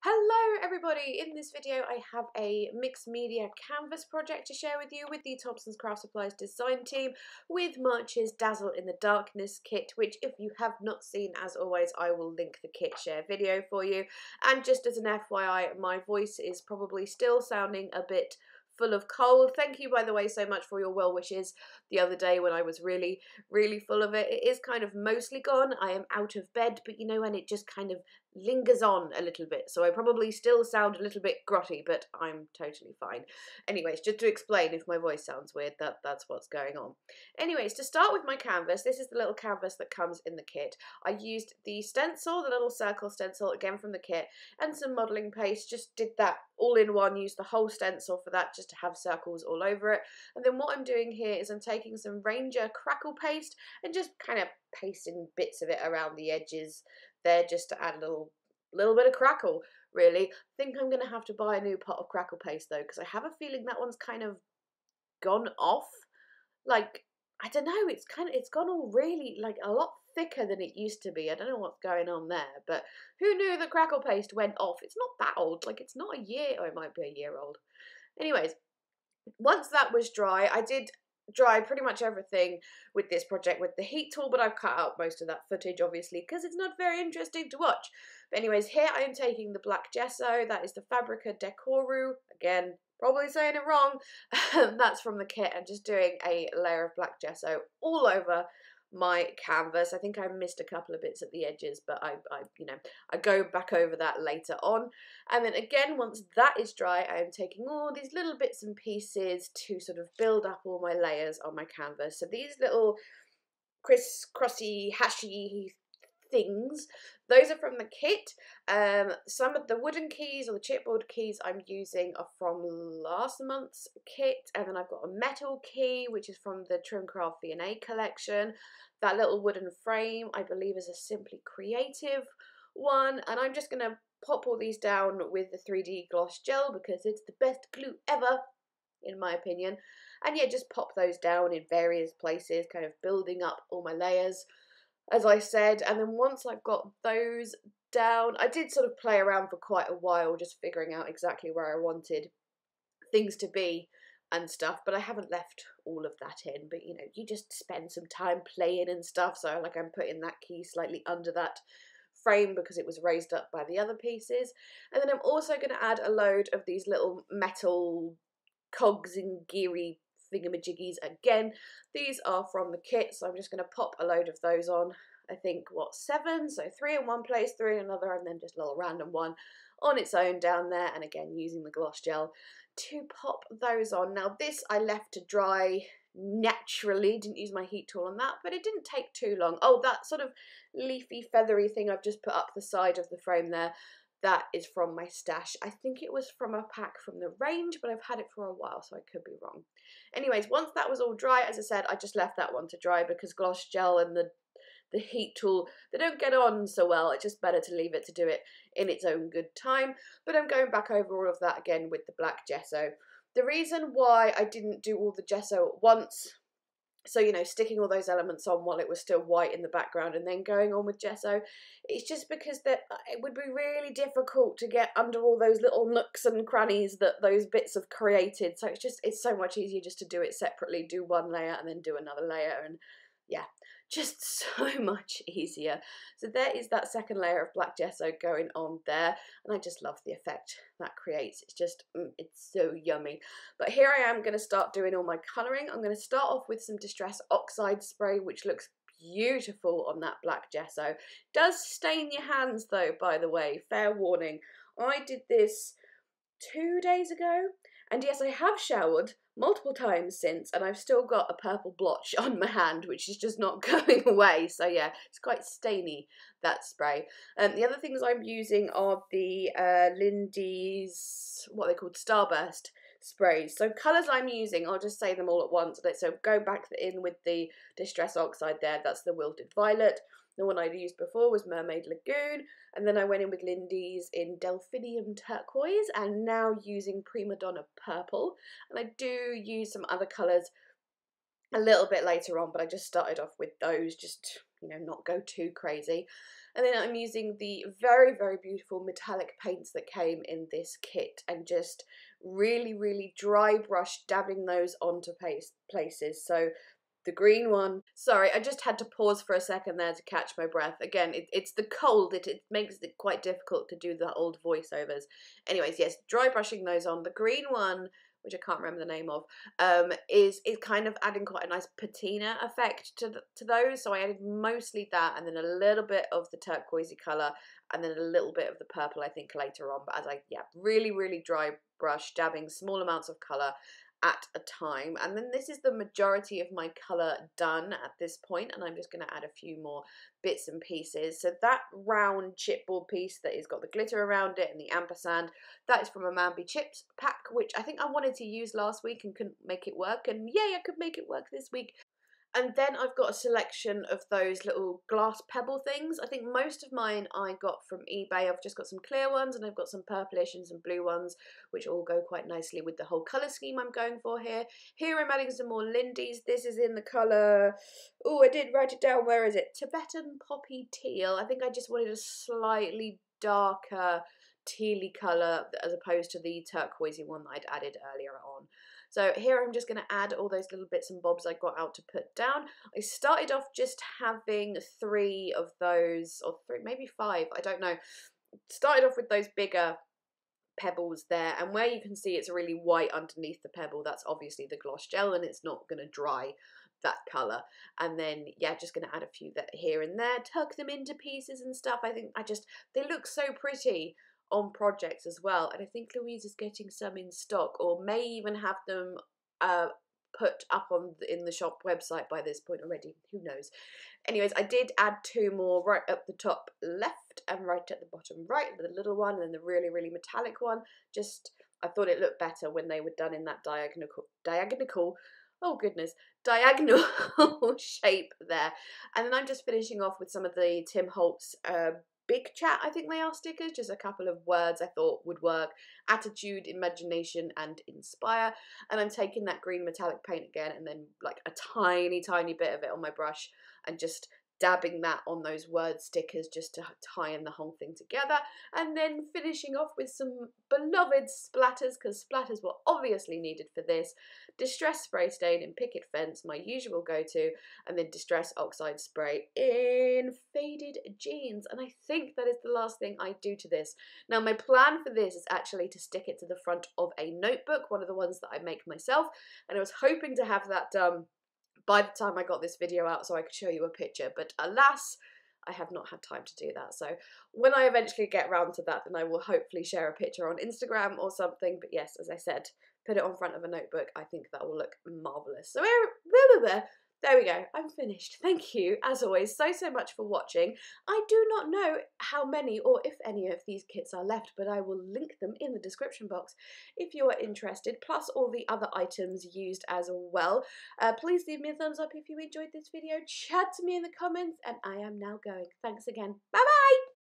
Hello everybody! In this video I have a mixed media canvas project to share with you with the Thompson's Craft Supplies design team with March's Dazzle in the Darkness kit, which if you have not seen, as always, I will link the kit share video for you. And just as an FYI, my voice is probably still sounding a bit full of cold. Thank you, by the way, so much for your well wishes the other day when I was really full of it. It is kind of mostly gone. I am out of bed, but you know when it just kind of lingers on a little bit, so I probably still sound a little bit grotty, but I'm totally fine. Anyways, just to explain if my voice sounds weird, that's what's going on. Anyways, to start with my canvas, this is the little canvas that comes in the kit. I used the stencil, the little circle stencil, again from the kit, and some modelling paste. Just did that all in one, used the whole stencil for that just to have circles all over it. And then what I'm doing here is I'm taking some Ranger crackle paste and just kind of pasting bits of it around the edges there just to add a little bit of crackle, really. I think I'm going to have to buy a new pot of crackle paste though, because I have a feeling that one's kind of gone off. Like, I don't know, it's gone all really, like, a lot thicker than it used to be. I don't know what's going on there, but who knew that crackle paste went off? It's not that old, like, it's not a year, or it might be a year old. Anyways, once that was dry, I did dry pretty much everything with this project with the heat tool, but I've cut out most of that footage obviously because it's not very interesting to watch. But anyways, here I am taking the black gesso. That is the Fabrica Decoru. Again, probably saying it wrong. That's from the kit, and just doing a layer of black gesso all over my canvas. I think I missed a couple of bits at the edges, but I go back over that later on. And then again, once that is dry, I am taking all these little bits and pieces to sort of build up all my layers on my canvas. So these little crisscrossy, hashy things, those are from the kit. Some of the wooden keys or the chipboard keys I'm using are from last month's kit, and then I've got a metal key which is from the Trimcraft V&A collection. That little wooden frame I believe is a Simply Creative one, and I'm just going to pop all these down with the 3D gloss gel because it's the best glue ever in my opinion. And yeah, just pop those down in various places, kind of building up all my layers, as I said. And then once I've got those down, I did sort of play around for quite a while just figuring out exactly where I wanted things to be and stuff, but I haven't left all of that in. But you know, you just spend some time playing and stuff, so like I'm putting that key slightly under that frame because it was raised up by the other pieces. And then I'm also going to add a load of these little metal cogs and geary thingamajiggies again. These are from the kit, so I'm just going to pop a load of those on. I think, what, 7? So 3 in one place, 3 in another, and then just a little random one on its own down there. And again, using the gloss gel to pop those on. Now this I left to dry naturally, didn't use my heat tool on that, but it didn't take too long. Oh, that sort of leafy feathery thing I've just put up the side of the frame there, that is from my stash. I think it was from a pack from the range, but I've had it for a while, so I could be wrong. Anyways, once that was all dry, as I said, I just left that one to dry because gloss gel and the heat tool, they don't get on so well. It's just better to leave it to do it in its own good time. But I'm going back over all of that again with the black gesso. The reason why I didn't do all the gesso at once, so, you know, sticking all those elements on while it was still white in the background and then going on with gesso, it's just because that it would be really difficult to get under all those little nooks and crannies that those bits have created. So it's so much easier just to do it separately, do one layer and then do another layer, and yeah, just so much easier. So there is that second layer of black gesso going on there, and I just love the effect that creates. It's just, it's so yummy. But here I am going to start doing all my colouring. I'm going to start off with some Distress Oxide spray, which looks beautiful on that black gesso. It does stain your hands though, by the way, fair warning. I did this 2 days ago, and yes, I have showered multiple times since, and I've still got a purple blotch on my hand, which is just not going away. So yeah, it's quite stainy, that spray. The other things I'm using are the Lindy's, what are they called, Starburst sprays. So colours I'm using, I'll just say them all at once. So go back in with the Distress Oxide there, that's the Wilted Violet. The one I used before was Mermaid Lagoon, and then I went in with Lindy's in Delphinium Turquoise, and now using Prima Donna Purple. And I do use some other colours a little bit later on, but I just started off with those, just, you know, not go too crazy. And then I'm using the very, very beautiful metallic paints that came in this kit and just really, really dry brush dabbing those onto places. So the green one, sorry, I just had to pause for a second there to catch my breath. Again, it's the cold, it makes it quite difficult to do the old voiceovers. Anyways, yes, dry brushing those on. The green one, which I can't remember the name of, is kind of adding quite a nice patina effect to those. So I added mostly that, and then a little bit of the turquoisey colour, and then a little bit of the purple, I think, later on. But as really, really dry brush, dabbing small amounts of colour at a time. And then this is the majority of my colour done at this point, and I'm just going to add a few more bits and pieces. So that round chipboard piece that has got the glitter around it and the ampersand, that is from a Mambi Chips pack, which I think I wanted to use last week and couldn't make it work, and yay, I could make it work this week. And then I've got a selection of those little glass pebble things. I think most of mine I got from eBay. I've just got some clear ones, and I've got some purplish and some blue ones, which all go quite nicely with the whole colour scheme I'm going for here. Here I'm adding some more Lindy's. This is in the colour, oh, I did write it down, where is it? Tibetan Poppy Teal. I think I just wanted a slightly darker tealy colour as opposed to the turquoisey one that I'd added earlier on. So here I'm just going to add all those little bits and bobs I got out to put down. I started off just having 3 of those, or 3, maybe 5, I don't know. Started off with those bigger pebbles there, and where you can see it's really white underneath the pebble, that's obviously the gloss gel, and it's not going to dry that colour. And then yeah, just going to add a few that here and there, tuck them into pieces and stuff. I think they look so pretty on projects as well, and I think Louise is getting some in stock, or may even have them put up in the shop website by this point already, who knows. Anyways, I did add 2 more right up the top left and right at the bottom right, the little one and then the really, really metallic one. Just, I thought it looked better when they were done in that diagonal shape there. And then I'm just finishing off with some of the Tim Holtz Big Chat, I think they are stickers, just a couple of words I thought would work: attitude, imagination, and inspire. And I'm taking that green metallic paint again, and then like a tiny, tiny bit of it on my brush, and just dabbing that on those word stickers just to tie in the whole thing together, and then finishing off with some beloved splatters, because splatters were obviously needed for this. Distress spray stain in Picket Fence, my usual go-to, and then Distress oxide spray in Faded Jeans. And I think that is the last thing I do to this. Now my plan for this is actually to stick it to the front of a notebook, one of the ones that I make myself, and I was hoping to have that done by the time I got this video out so I could show you a picture, but alas, I have not had time to do that. So when I eventually get round to that, then I will hopefully share a picture on Instagram or something. But yes, as I said, put it on front of a notebook. I think that will look marvellous. So there we go, I'm finished. Thank you, as always, so much for watching. I do not know how many or if any of these kits are left, but I will link them in the description box if you are interested, plus all the other items used as well. Please leave me a thumbs up if you enjoyed this video, chat to me in the comments, and I am now going. Thanks again. Bye bye!